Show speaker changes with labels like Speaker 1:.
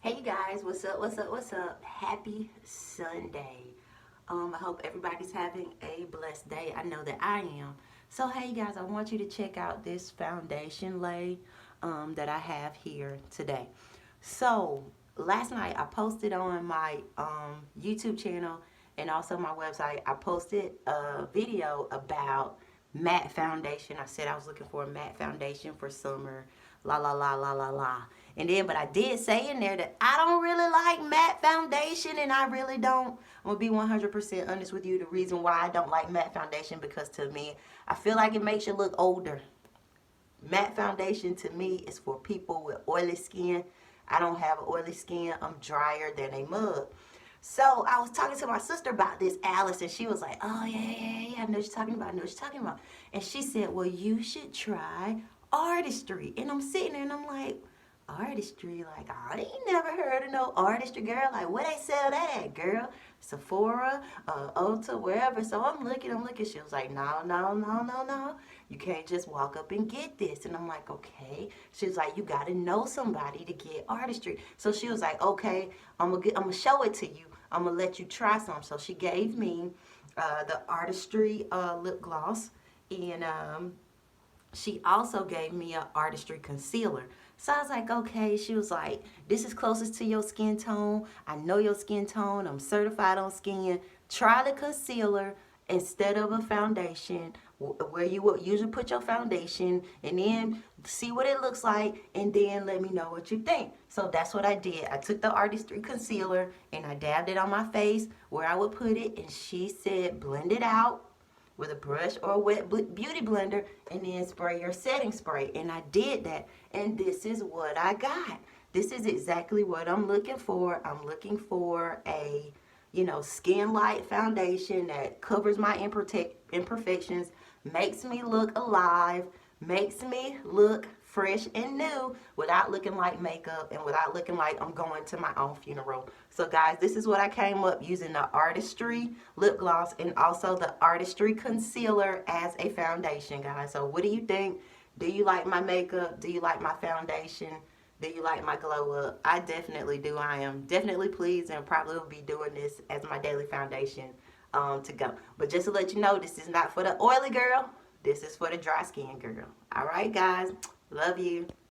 Speaker 1: Hey you guys, what's up, what's up, what's up? Happy Sunday. I hope everybody's having a blessed day. I know that I am. So hey you guys, I want you to check out this foundation lay that I have here today. So last night I posted on my YouTube channel and also my website, I posted a video about matte foundation. I said I was looking for a matte foundation for summer, la la la la la la. And then, but I did say in there that I don't really like matte foundation, and I really don't. I'm gonna be 100% honest with you. The reason why I don't like matte foundation, because to me, I feel like it makes you look older. Matte foundation to me is for people with oily skin. I don't have oily skin. I'm drier than a mug. So I was talking to my sister about this, Alice, and she was like, oh, yeah, I know what you're talking about. I know what you're talking about. And she said, well, you should try Artistry. And I'm sitting there and I'm like, Artistry? Like, I ain't never heard of no Artistry, girl. Like, where they sell that at, girl? Sephora, Ulta, wherever. So I'm looking. She was like, no. You can't just walk up and get this. And I'm like, okay. She was like, you got to know somebody to get Artistry. So she was like, okay, I'm gonna show it to you. I'm going to let you try some. So she gave me the Artistry lip gloss. And she also gave me an Artistry concealer. So I was like, okay. She was like, this is closest to your skin tone. I know your skin tone. I'm certified on skin. Try the concealer instead of a foundation, where you would usually put your foundation, and then see what it looks like, and then let me know what you think. So that's what I did. I took the Artistry concealer and I dabbed it on my face where I would put it, and she said blend it out with a brush or a wet beauty blender, and then spray your setting spray. And I did that, and this is what I got. This is exactly what I'm looking for. I'm looking for a skin light foundation that covers my imperfections, makes me look alive, makes me look fresh and new without looking like makeup and without looking like I'm going to my own funeral. So guys, this is what I came up using: the Artistry lip gloss and also the Artistry concealer as a foundation, guys. So what do you think? Do you like my makeup? Do you like my foundation? Do you like my glow up? I definitely do. I am definitely pleased, and probably will be doing this as my daily foundation to go. But just to let you know, this is not for the oily girl. This is for the dry skin girl. All right, guys. Love you.